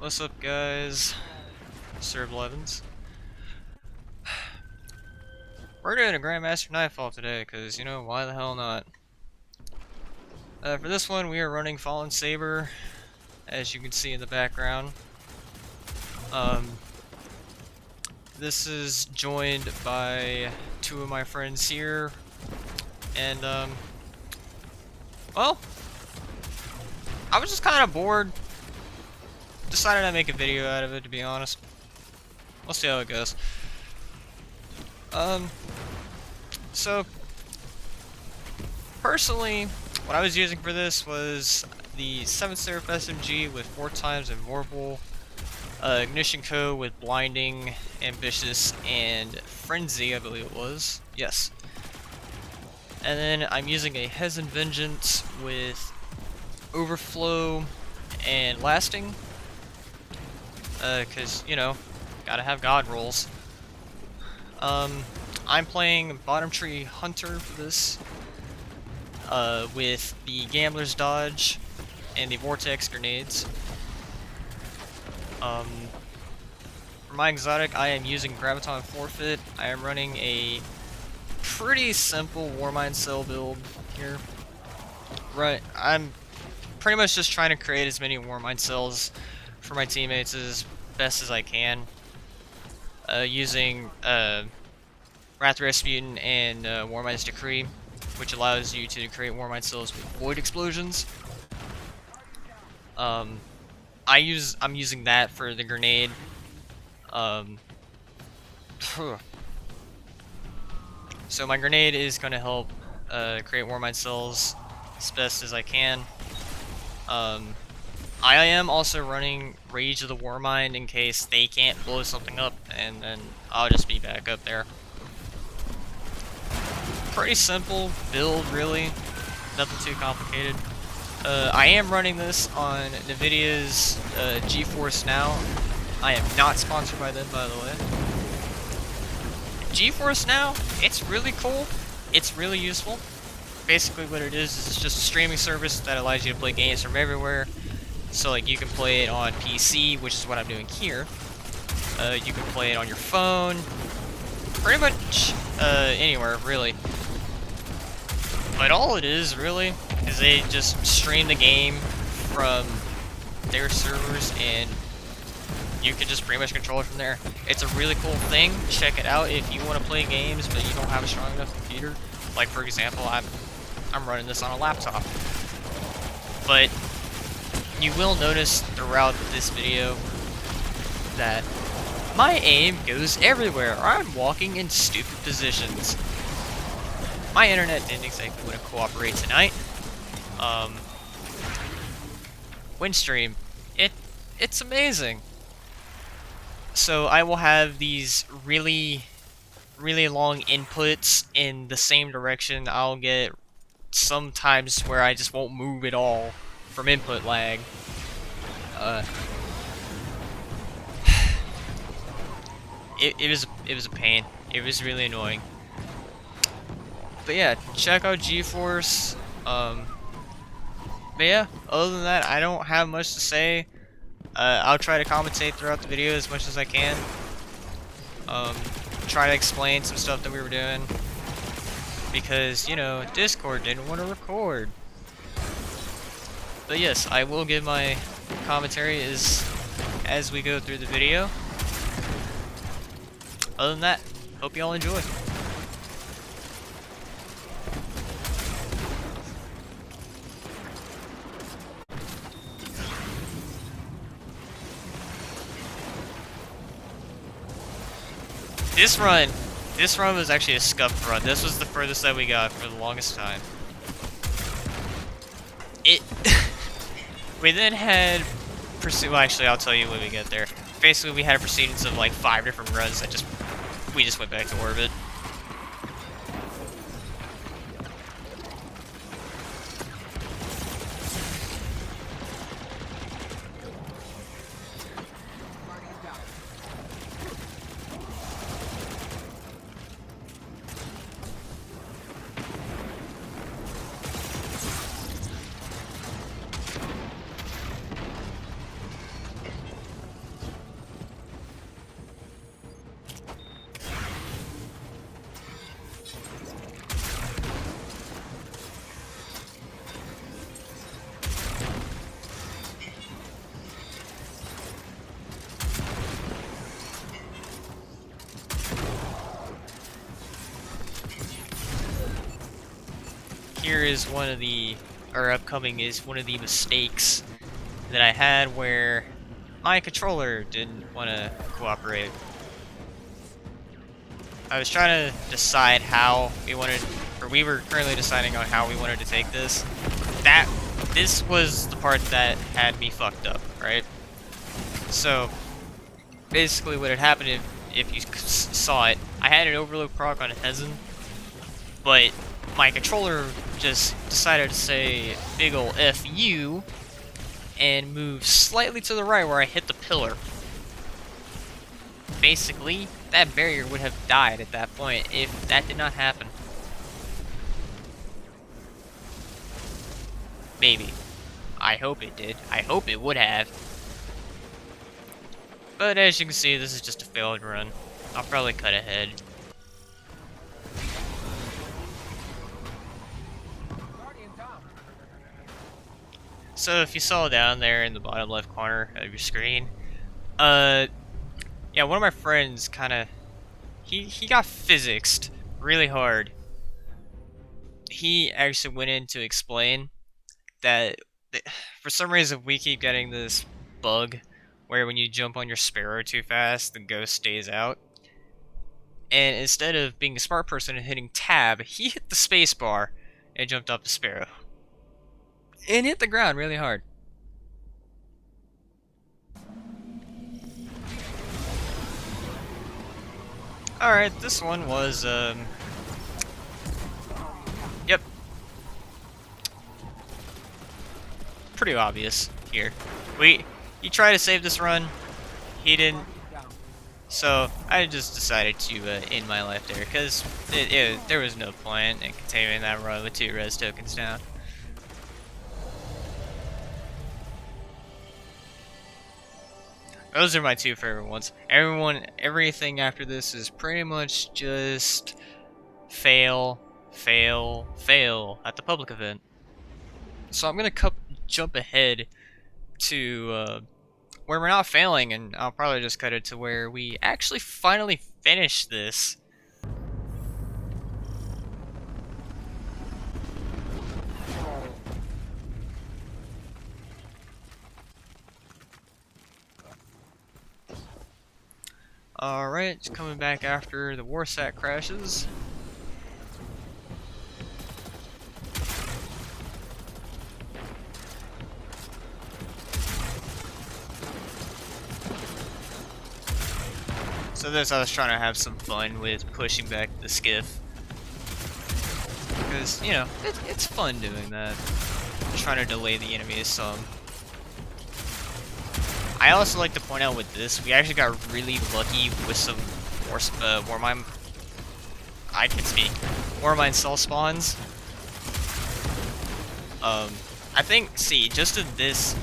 What's up, guys? S.A.B.E.R. We're doing a Grandmaster Nightfall today, because, you know, why the hell not? For this one, we are running Fallen Saber, as you can see in the background. This is joined by two of my friends here, and, well, I was just kind of bored. Decided I'd make a video out of it, to be honest. We'll see how it goes. So, personally, what I was using for this was the 7th Seraph SMG with 4x Invulnerable, Ignition Code with Blinding, Ambitious, and Frenzy, I believe it was. Yes. And then I'm using a Hezen Vengeance with Overflow and Lasting. Cause, you know, gotta have God rolls. I'm playing Bottom Tree Hunter for this, with the Gambler's Dodge and the Vortex Grenades. For my exotic, I am using Graviton Forfeit. I am running a pretty simple Warmind Cell build here. Right, I'm pretty much just trying to create as many Warmind Cells for my teammates as best as I can. Using Wrath Rasputin and Warmind's Decree, which allows you to create Warmind Cells with Void Explosions. I'm using that for the grenade. So my grenade is going to help create Warmind Cells as best as I can. I am also running Rage of the Warmind in case they can't blow something up, and then I'll just be back up there. Pretty simple build, really. Nothing too complicated. I am running this on NVIDIA's GeForce Now. I am not sponsored by them, by the way. GeForce Now, it's really cool. It's really useful. Basically what it is it's just a streaming service that allows you to play games from everywhere. So like you can play it on PC, which is what I'm doing here. You can play it on your phone. Pretty much anywhere, really. But all it is, really, is they just stream the game from their servers and you can just pretty much control it from there. It's a really cool thing. Check it out if you want to play games but you don't have a strong enough computer. Like for example, I'm running this on a laptop. But you will notice throughout this video that my aim goes everywhere. I'm walking in stupid positions. My internet didn't exactly want to cooperate tonight. Windstream, it's amazing. So I will have these really long inputs in the same direction. I'll get sometimes where I just won't move at all from input lag. It was a pain. It was really annoying. But yeah, check out GeForce. But yeah, other than that, I don't have much to say. I'll try to commentate throughout the video as much as I can. Try to explain some stuff that we were doing. Because, you know, Discord didn't want to record. But yes, I will give my commentary as we go through the video. Other than that, hope you all enjoy. This run was actually a scuffed run. This was the furthest that we got for the longest time. We then had well, actually, I'll tell you when we get there. Basically, we had a proceedings of like 5 different runs that we just went back to orbit. is one of the, or upcoming is one of the mistakes that I had where my controller didn't want to cooperate. I was trying to decide how we wanted, or we were currently deciding on how we wanted to take this. This was the part that had me fucked up, right? So, basically what had happened if you saw it, I had an overload proc on Hezen, but my controller just decided to say big ol' F you and move slightly to the right where I hit the pillar. Basically, that barrier would have died at that point if that did not happen. Maybe. I hope it did. I hope it would have. But as you can see, this is just a failed run. I'll probably cut ahead. So if you saw down there in the bottom left corner of your screen, yeah, one of my friends kinda, he got physicsed really hard. He actually went in to explain that for some reason we keep getting this bug where when you jump on your S.A.B.E.R too fast, the ghost stays out. And instead of being a smart person and hitting tab, he hit the space bar and jumped up the S.A.B.E.R. And hit the ground really hard. Alright, this one was, yep. Pretty obvious here. He tried to save this run, he didn't. So, I just decided to end my life there, because there was no point in continuing that run with 2 res tokens down. Those are my 2 favorite ones. Everything after this is pretty much just fail, fail, fail at the public event. So I'm gonna jump ahead to where we're not failing, and I'll probably just cut it to where we actually finally finish this. Alright, it's coming back after the Warsat crashes. So this, I was trying to have some fun with pushing back the skiff. Because, you know, it's fun doing that. Trying to delay the enemies some. I also like to point out with this, we actually got really lucky with some Warmine. I can speak. Warmine cell spawns. I think, see, just in this,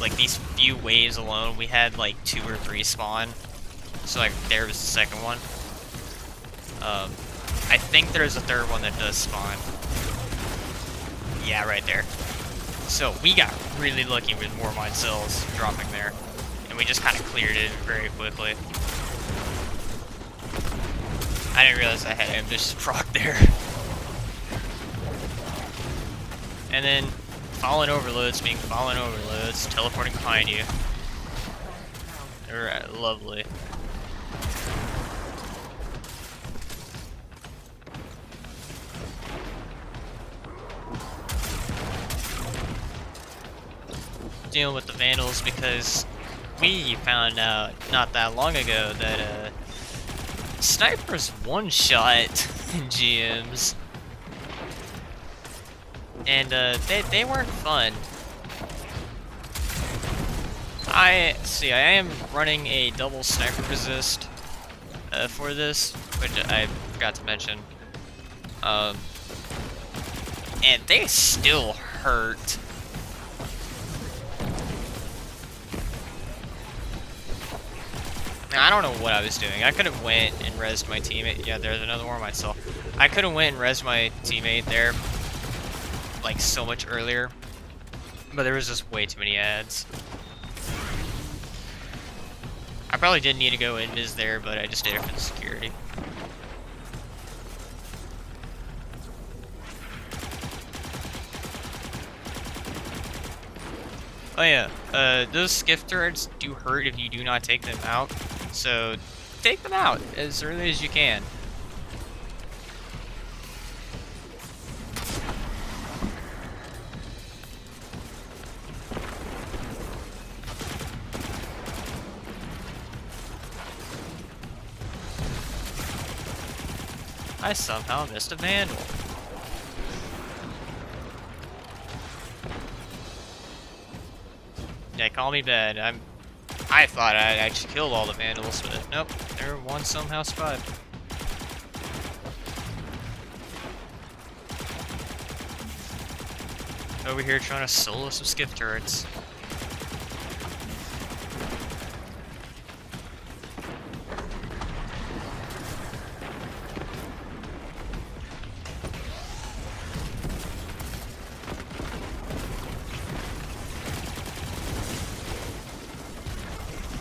like these few waves alone, we had like 2 or 3 spawn. So like, there was the second one. I think there's a third one that does spawn. Yeah, right there. So we got really lucky with Warmine cells dropping there. We just kind of cleared it very quickly. I didn't realize I had ambitious proc there. And then fallen overloads being fallen overloads, teleporting behind you. They're lovely. Dealing with the Vandals because we found out not that long ago that snipers one-shot in GMs, and they weren't fun. I am running a double sniper resist for this, which I forgot to mention, and they still hurt. I don't know what I was doing. I could have went and rezzed my teammate. Yeah, there's another one myself. I could have went and rezzed my teammate there, like, so much earlier. But there was just way too many ads. I probably didn't need to go invis there, but I just did it for the security. Oh yeah, those skiff turrets do hurt if you do not take them out, so take them out as early as you can. I somehow missed a vandal. Yeah, call me bad. I thought I'd actually killed all the vandals, but nope, there one somehow survived. Over here trying to solo some skiff turrets.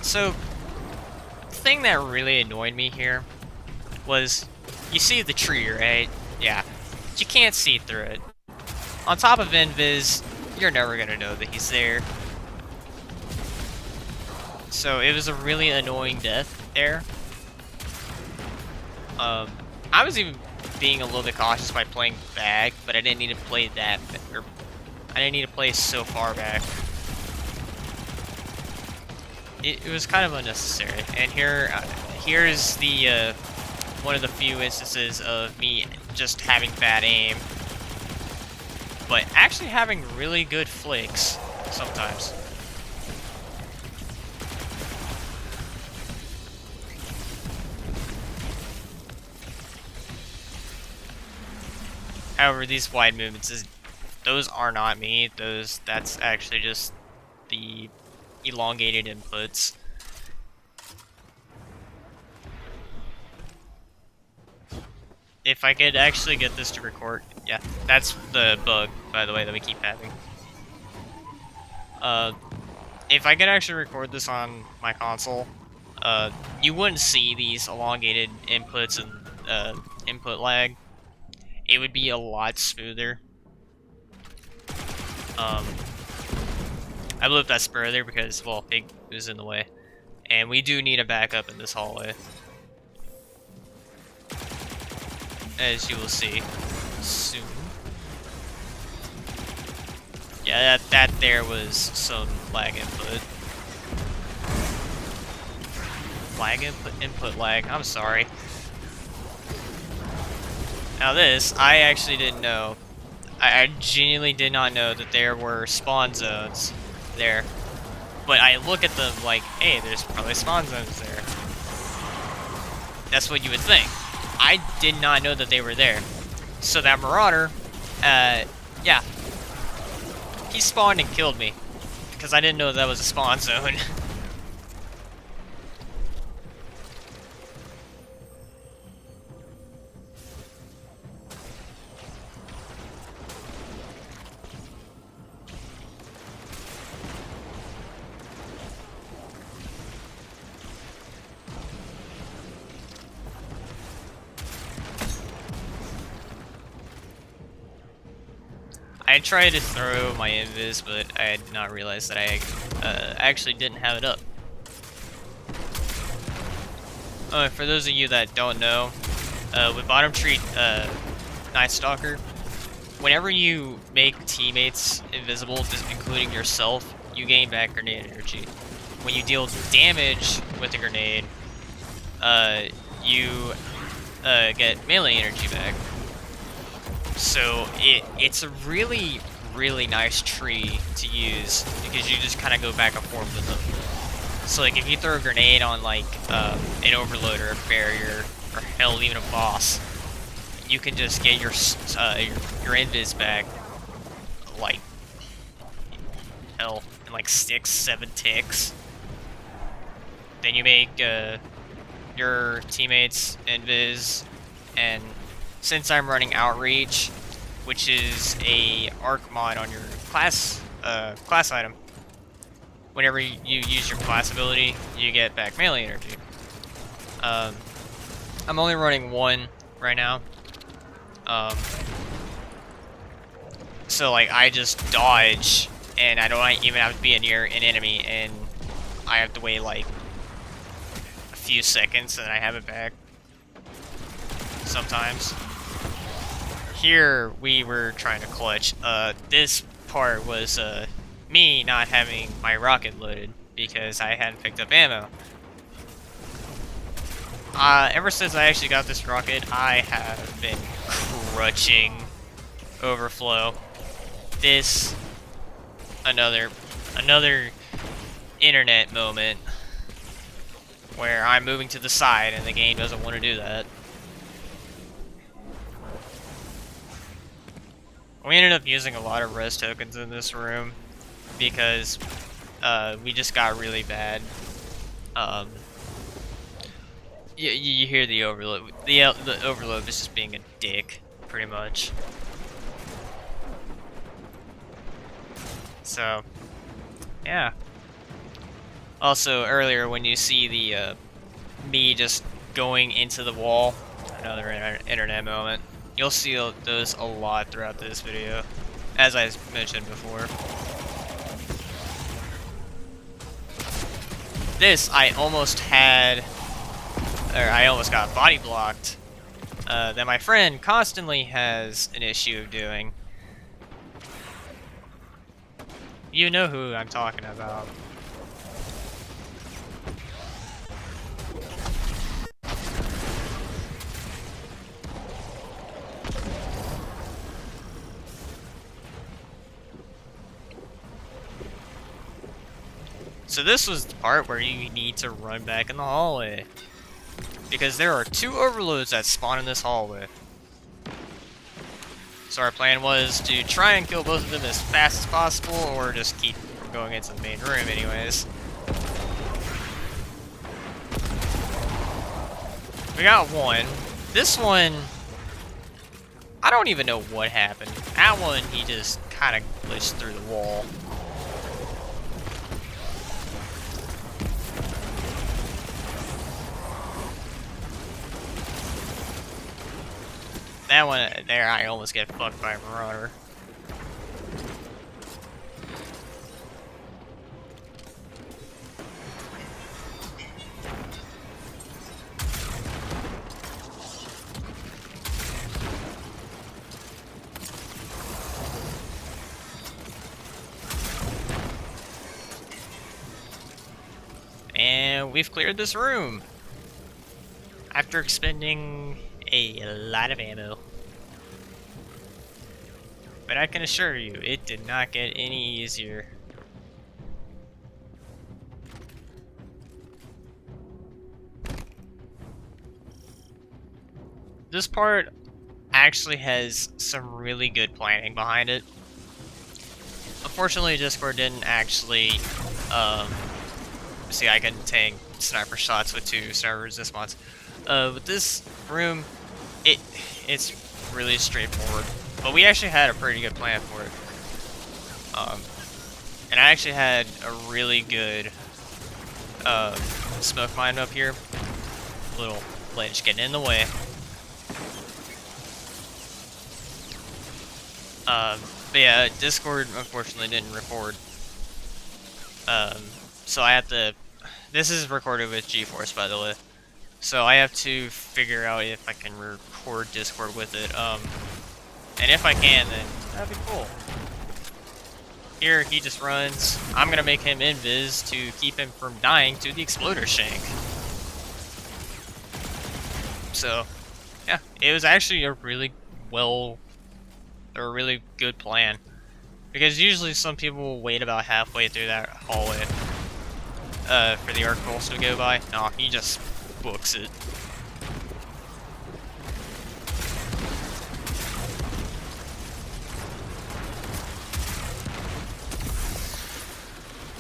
So, the thing that really annoyed me here was, you see the tree, right? Yeah. You can't see through it. On top of Invis, you're never gonna know that he's there. So it was a really annoying death there. I was even being a little bit cautious by playing back, but I didn't need to play that, or I didn't need to play so far back. It was kind of unnecessary. And here's the one of the few instances of me just having bad aim, but actually having really good flicks sometimes. However, these wide movements, those are not me. That's actually just the elongated inputs. If I could actually get this to record, yeah, that's the bug, by the way, that we keep having. If I could actually record this on my console, you wouldn't see these elongated inputs and input lag. It would be a lot smoother. I blew up that S.A.B.E.R there because, well, Pig was in the way. And we do need a backup in this hallway, as you will see soon. Yeah, that there was some lag input. Input lag, I'm sorry. Now this, I actually didn't know. I genuinely did not know that there were spawn zones there. But I look at them like, hey, there's probably spawn zones there. That's what you would think. I did not know that they were there. So that Marauder, yeah. He spawned and killed me. Because I didn't know that was a spawn zone. I tried to throw my invis, but I did not realize that I actually didn't have it up. For those of you that don't know, with bottom tree Night Stalker, whenever you make teammates invisible, including yourself, you gain back grenade energy. When you deal damage with a grenade, you get melee energy back. So it's a really, really nice tree to use because you just kind of go back and forth with them. So like if you throw a grenade on like an overload or a barrier or hell even a boss, you can just get your invis back like hell in like 6-7 ticks. Then you make your teammates invis, and since I'm running Outreach, which is a arc mod on your class item, whenever you use your class ability, you get back melee energy. I'm only running one right now. So like I just dodge and I don't even have to be near an enemy, and I have to wait like a few seconds, and I have it back. Sometimes. Here we were trying to clutch. This part was me not having my rocket loaded because I hadn't picked up ammo. Ever since I actually got this rocket, I have been crutching overflow. This another internet moment where I'm moving to the side and the game doesn't want to do that. We ended up using a lot of res tokens in this room because we just got really bad. You hear the overload. The overload is just being a dick, pretty much. So, yeah. Also, earlier when you see the me just going into the wall, another internet moment. You'll see those a lot throughout this video, as I mentioned before. This, I almost got body blocked, that my friend constantly has an issue of doing. You know who I'm talking about. So this was the part where you need to run back in the hallway, because there are 2 overloads that spawn in this hallway. So our plan was to try and kill both of them as fast as possible, or just keep from going into the main room anyways. We got one. This one, I don't even know what happened. That one, he just kind of glitched through the wall. That one there, I almost get fucked by a marauder. And we've cleared this room after expending a lot of ammo. But I can assure you, it did not get any easier. This part actually has some really good planning behind it. Unfortunately, Discord didn't actually, see, I can tank sniper shots with 2 servers this month. With this room, it's really straightforward. But we actually had a pretty good plan for it. And I actually had a really good smoke mine up here. Little ledge getting in the way. But yeah, Discord unfortunately didn't record. So I have to... This is recorded with GeForce, by the way. So I have to figure out if I can record Discord with it. And if I can, then that'd be cool. Here, he just runs. I'm gonna make him invis to keep him from dying to the exploder shank. So, yeah, it was actually a really good plan. Because usually some people will wait about halfway through that hallway for the arc pulse to go by. No, he just books it.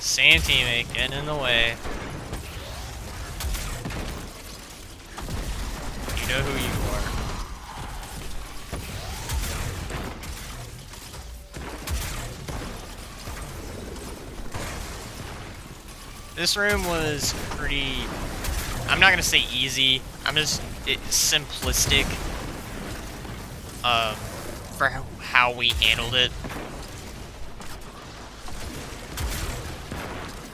Same teammate getting in the way. You know who you are. This room was pretty... I'm not gonna say easy. I'm just simplistic. For how we handled it.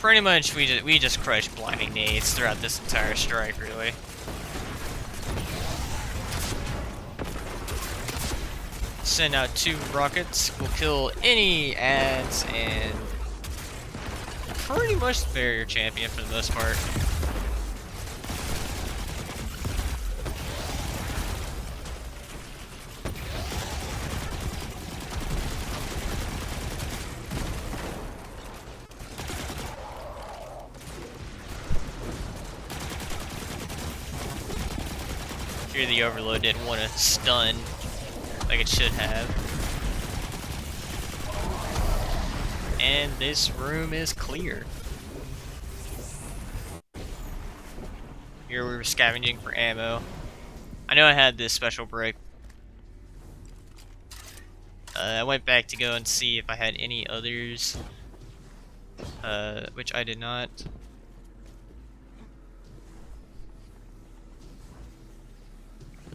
pretty much we just crushed blinding nades throughout this entire strike, really. Send out 2 rockets. We'll kill any ads and pretty much the barrier champion for the most part. Here the overload didn't want to stun like it should have. And this room is clear. Here we were scavenging for ammo. I know I had this special break. I went back to go and see if I had any others, which I did not.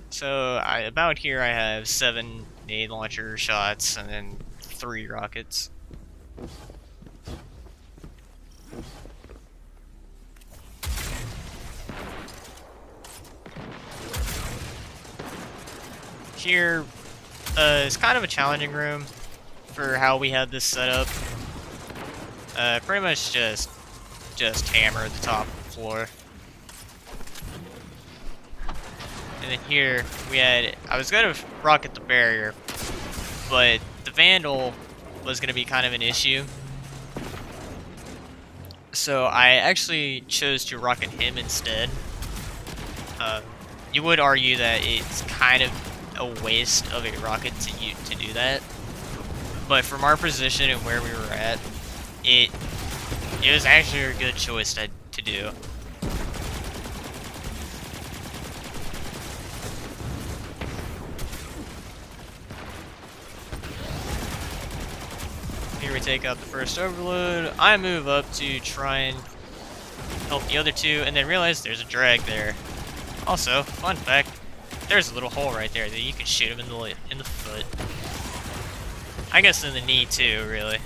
So about here I have 7 nade launcher shots and then 3 rockets. Here is kind of a challenging room for how we had this set up. Pretty much just hammer the top floor. And then here we had, I was gonna rocket the barrier, but the Vandal was gonna be kind of an issue. So I actually chose to rocket him instead. You would argue that it's kind of a waste of a rocket to do that, but from our position and where we were at, it was actually a good choice to do. Here we take out the first overload. I move up to try and help the other 2, and then realize there's a drag there. Also, fun fact, there's a little hole right there that you can shoot him in the foot. I guess in the knee too, really.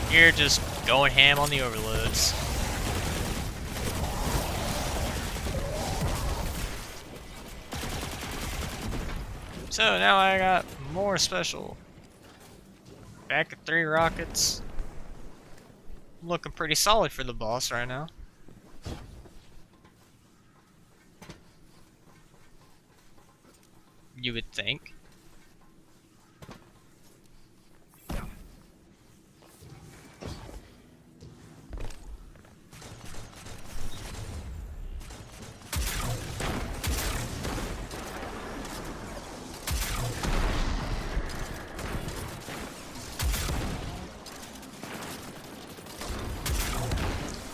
Here, just going ham on the overloads. So now I got more special. Back at 3 rockets. Looking pretty solid for the boss right now. You would think.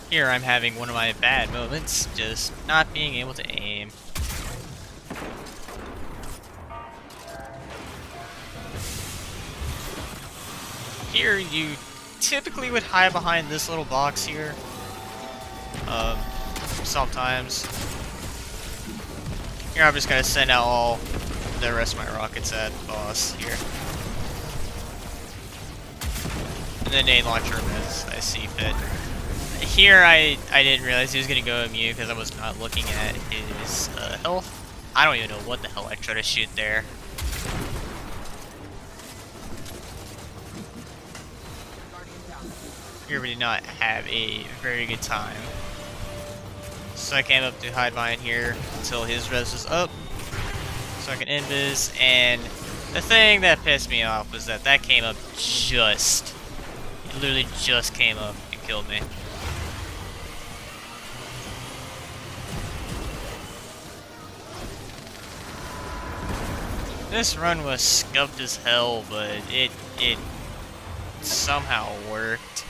Here I'm having one of my bad moments, just not being able to aim. Here you typically would hide behind this little box here. Sometimes. Here I'm just gonna send out all the rest of my rockets at the boss here. And then nade launcher him as I see fit. Here I didn't realize he was gonna go immune because I was not looking at his health. I don't even know what the hell I tried to shoot there. Here we did not have a very good time. So I came up to hide behind here until his res was up, so I can invis. And the thing that pissed me off was that came up it literally just came up and killed me. This run was scuffed as hell, but it somehow worked.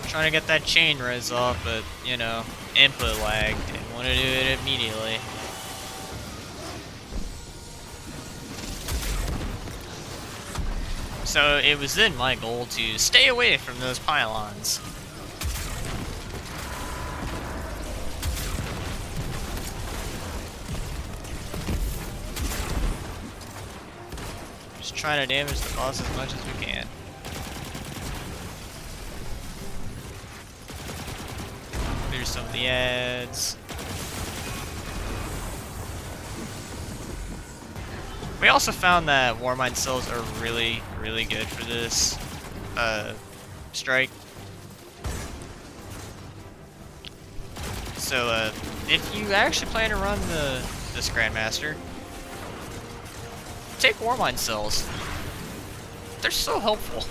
Trying to get that chain res off, but you know, input lag. Didn't want to do it immediately. So it was then my goal to stay away from those pylons. trying to damage the boss as much as we can. There's some of the ads. We also found that Warmind cells are really, really good for this strike. So if you actually plan to run this Grandmaster, take Warmind cells. They're so helpful.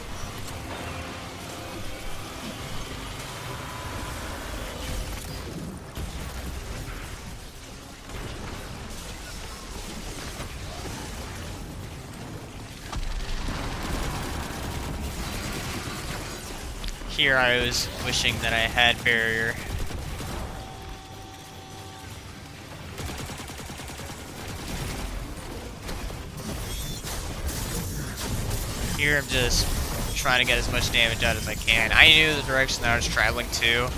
Here I was wishing that I had barrier. Here I'm just trying to get as much damage out as I can. I knew the direction that I was traveling to,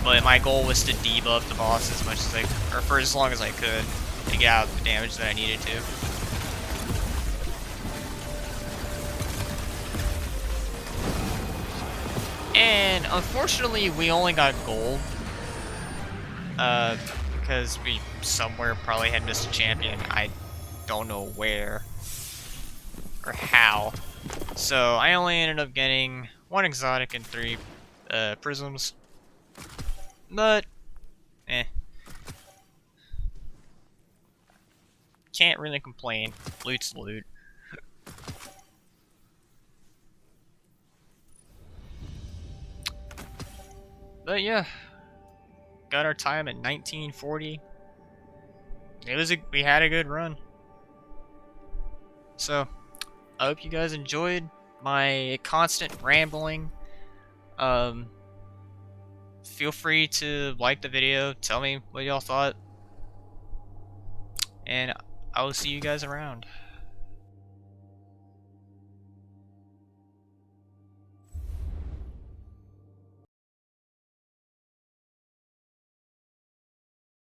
but my goal was to debuff the boss as much as or for as long as I could to get out the damage that I needed to. And unfortunately, we only got gold because we somewhere probably had missed a champion. I don't know where or how. So I only ended up getting 1 exotic and 3 prisms. But, can't really complain. Loot's loot. But yeah, got our time at 1940. We had a good run. So, I hope you guys enjoyed my constant rambling. Feel free to like the video, tell me what y'all thought, and I will see you guys around.